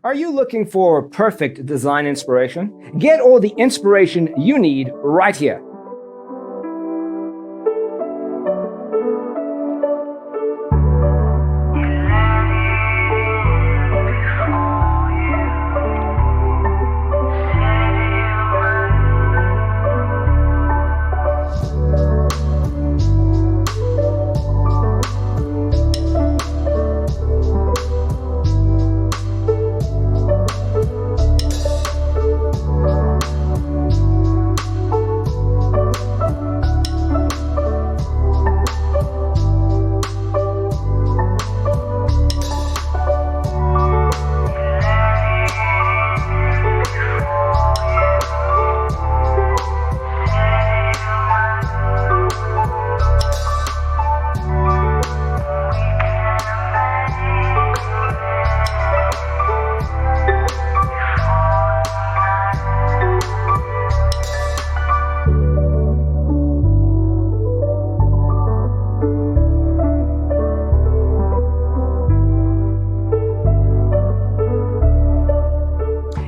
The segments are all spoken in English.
Are you looking for perfect design inspiration? Get all the inspiration you need right here.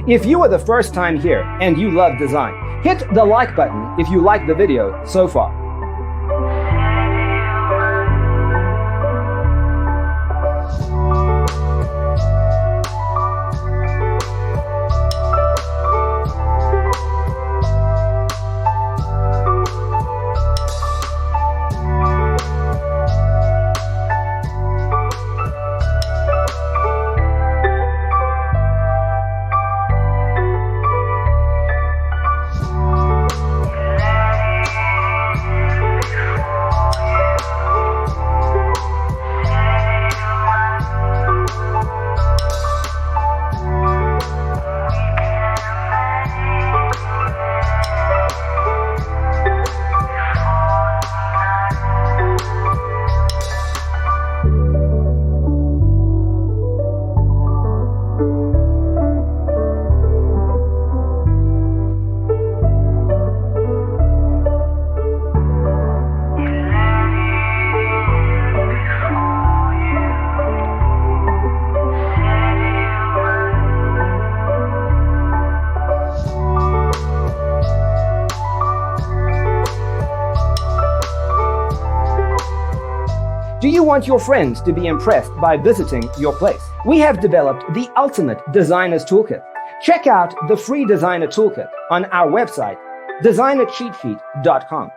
If you are the first time here and you love design, hit the like button if you like the video so far. Do you want your friends to be impressed by visiting your place? We have developed the ultimate designer's toolkit. Check out the free designer toolkit on our website, designercheatsheet.com.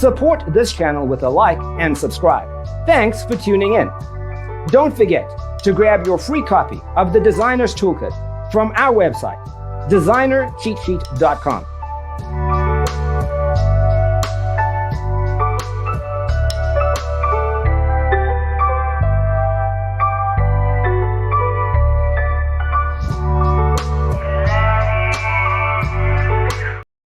Support this channel with a like and subscribe. Thanks for tuning in. Don't forget to grab your free copy of the Designer's Toolkit from our website, designercheatsheet.com.